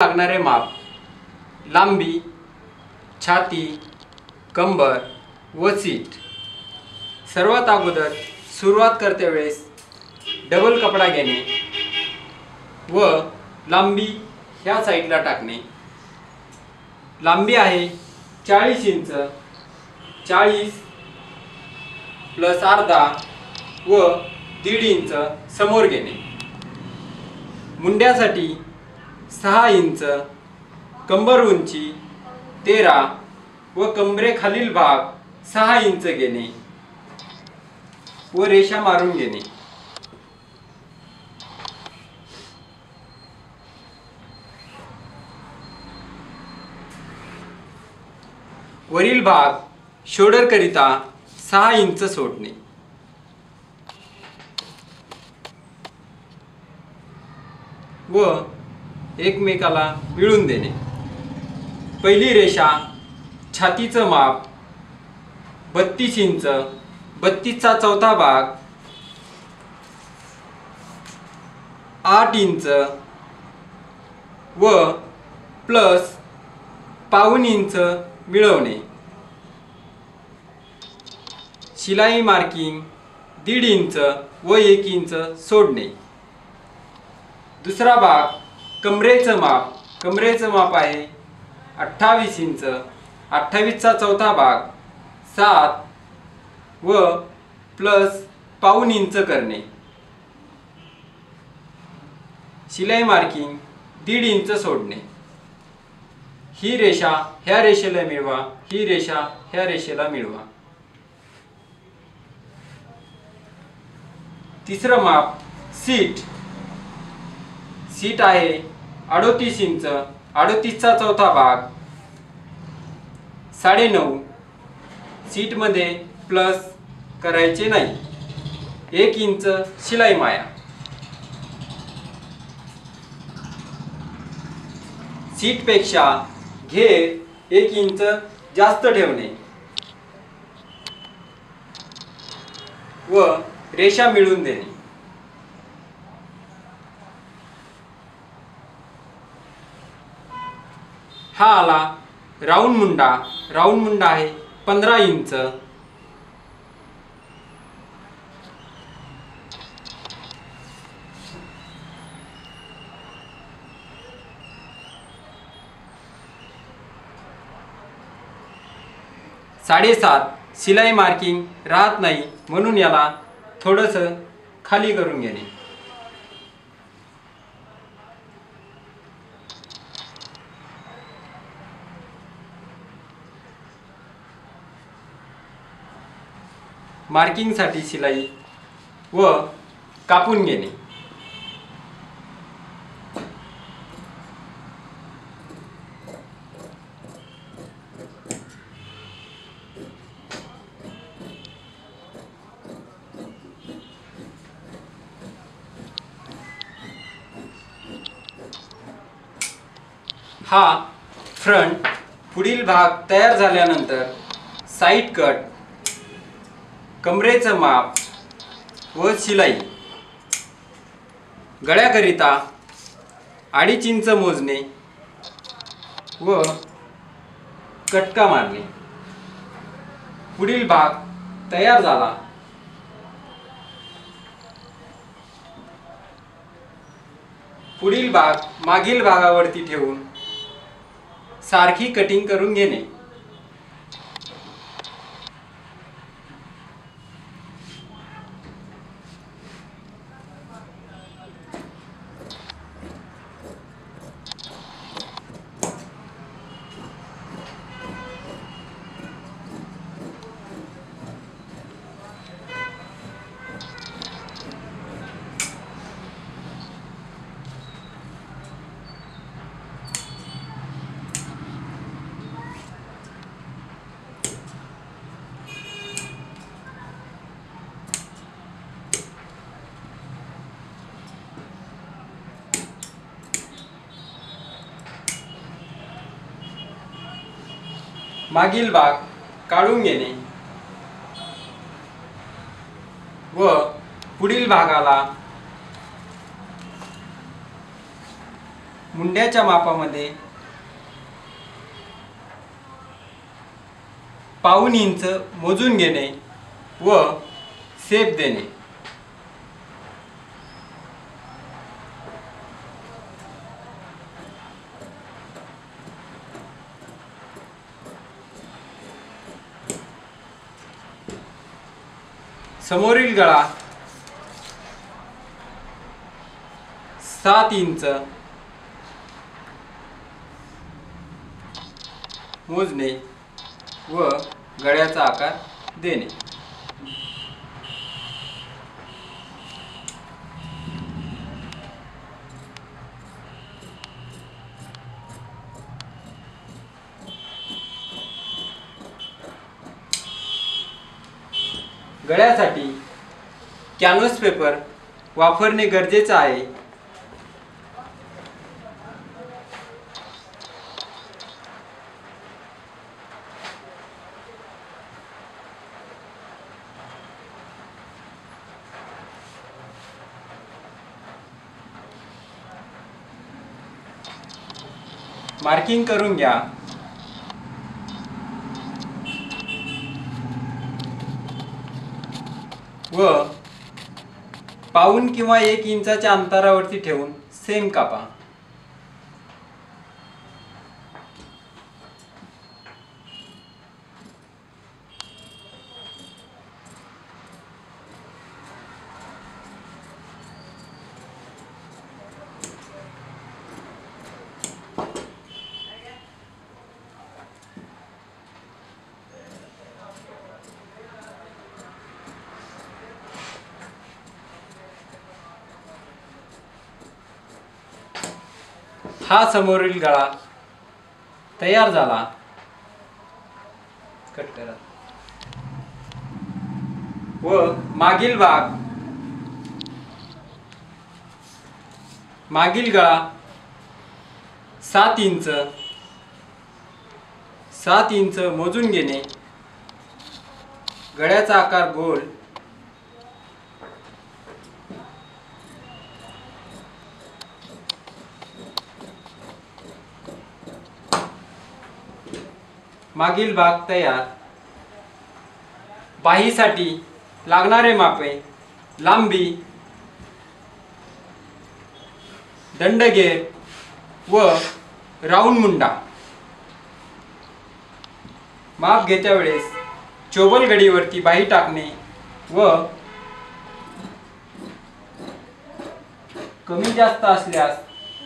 लागणारे माप: लांबी, छाती, कंबर व सीट. सर्वात अगोदर सुरुवात करते वेळेस डबल कपडा घेणे व लांबी ह्या साईडला टाकणे. लांबी आहे 40 इंच. 40 प्लस अर्धा व 1.5 इंच समोर घेणे. मुंड्यासाठी 6 इंच, कंबर उंची 13 व कंबरेखालील भाग 6 इंच घेणे व रेषा मारून घेणे. वरील भाग शोल्डर करिता 6 इंच सोडणे. व एकमेकाला मिळून देणे. पहिली रेषा छातीचं माप 32 इंच. 32चा चौथा भाग 8 इंच व प्लस पाऊण इंच मिळवणे. शिलाई मार्किंग 1.5 इंच व 1 इंच सोडणे. दुसरा भाग कमरेचं माप. कमरेचं माप आहे 28 इंच. 28चा चौथा भाग 7 व प्लस पाऊण इंच करणे. शिलाई मार्किंग 1.5 इंच सोडणे. ही रेषा ह्या रेषेला मिळवा, ही रेषा ह्या रेषेला मिळवा. तिसरं माप सीट. सीट आहे 38 इंच. 38चा चौथा भाग 9.5. सीटमध्ये प्लस करायचे नाही. 1 इंच शिलाई माया. सीटपेक्षा घेर 1 इंच जास्त ठेवणे व रेषा मिळून देणे. हा आला राऊंड मुंडा. राऊंड मुंडा आहे 15 इंच. साडेसात. शिलाई मार्किंग राहत नाही म्हणून याला थोडंसं खाली करून घेणे. मार्किंगसाठी शिलाई व कापून घेणे. हा फ्रंट. पुढील भाग तयार झाल्यानंतर साइड कट, कमरेचं माप व शिलाई. गळ्याकरिता 2.5 इंच मोजणे व कटका मारणे. पुढील भाग तयार झाला. पुढील भाग मागील भागावरती ठेवून सारखी कटिंग करून घेणे. मागील भाग काढून घेणे व पुढील भागाला मुंड्याच्या मापामध्ये पाऊण इंच मोजून घेणे व शेप देणे. समोरील गळा 7 इंच मोजणे व गळ्याचा आकार देणे. गळ्यासाठी कॅनव्हास पेपर वापरणे गरजेचे आहे. मार्किंग करून घ्या. व पाऊण किंवा 1 इंचाच्या अंतरावरती ठेवून सेम कापा. हा समोरील गळा तयार झाला. कट करा. व मागील गळा 7 इंच मोजून घेणे. गळ्याचा आकार गोल. मागील भाग तयार. बाहीसाठी लागणारे मापे: लांबी, दंडगेर व राऊंड मुंडा. माप घेत्या वेळेस चोबल घडीवरती बाही टाकणे व कमी जास्त असल्यास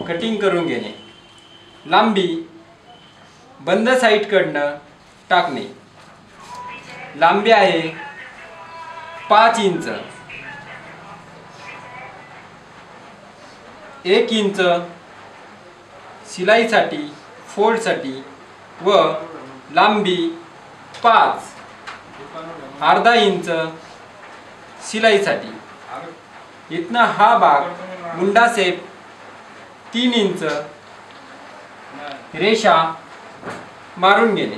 कटिंग करून घेणे. लांबी बंद साईडकडनं टाकणे. लांबी आहे 5 इंच. 1 इंच शिलाईसाठी फोल्डसाठी व लांबी 5, अर्धा इंच शिलाईसाठी. इथनं हा भाग मुंडा शेप 3 इंच रेषा मारून घेणे.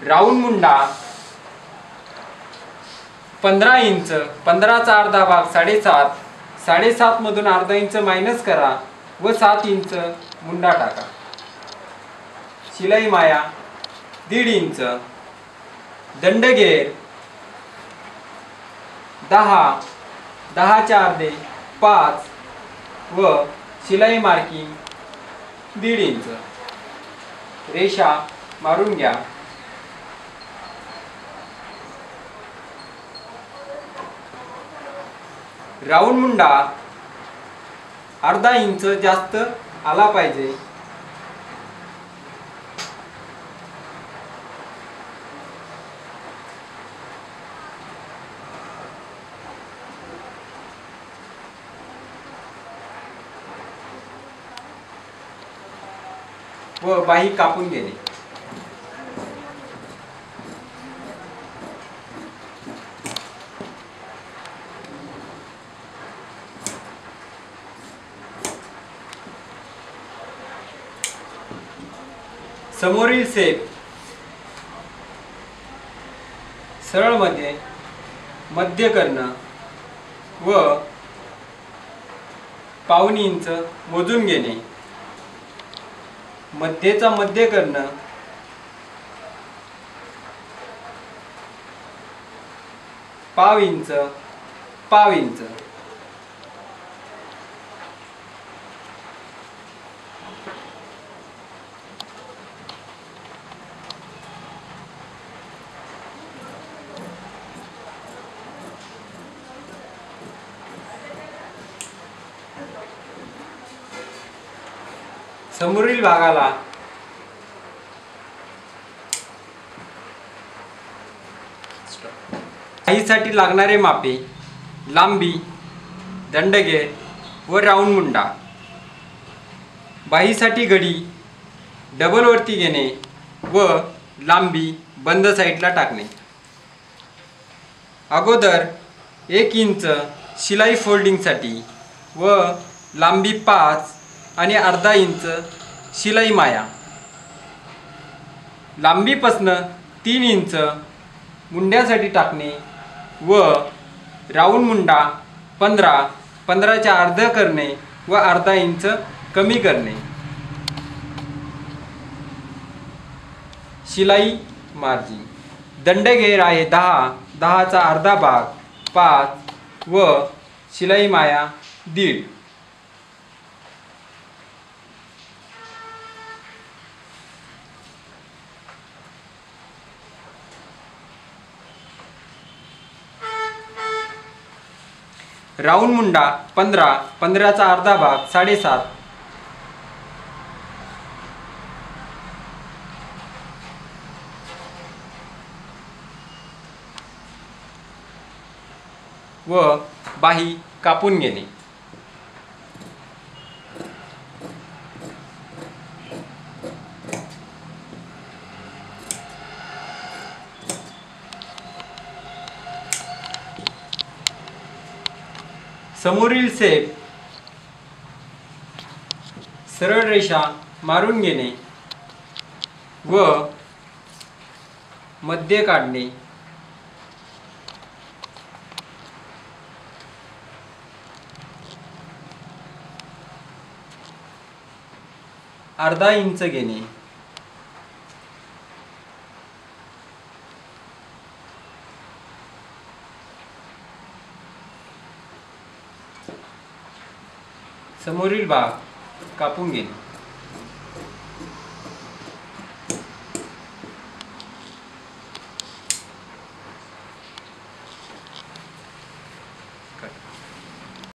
Round Munda 15 inch. 15चा अर्धा भाग 7.5. 7.5 मधून अर्धा इंच मायनस करा व 7 इंच मुंडा टाका. शिलाई माया 1.5 इंच. दंडगेर 10, 10चे अर्धे 5 व शिलाई मार्किंग 1.5 इंच. रेषा मारून घ्या. राऊंड मुंडा अर्धा इंच जास्त आला पाहिजे. व बाही कापून घेणे. समोरील शेप सरळ मध्ये मध्य करणं व पाऊण इंच मोजून घेणे. मध्येचा मध्य करणं पाव इंच पाव इंच. समोरील भागाला बाहीसाठी लागणारे मापे लांबी, दंडगेर व राऊंड मुंडा. बाहीसाठी घडी डबल वरती घेणे व लांबी बंद साईडला टाकणे. अगोदर 1 इंच शिलाई फोल्डिंगसाठी व लांबी 5 आणि अर्धा इंच शिलाई माया. लांबीपासनं 3 इंच मुंड्यासाठी टाकणे व राऊंड मुंडा 15च्या अर्ध करणे व अर्धा इंच कमी करणे. शिलाई मार्जिन दंडगेर आहे 10चा अर्धा भाग 5 व शिलाई माया 1.5. राऊंड मुंडा 15चा अर्धा भाग 7.5 व बाही कापून घेणे. समोरील शेप सरळ रेषा मारून घेणे व मध्य काढणे. अर्धा इंच घेणे. समोरील भाग कापून घेणे.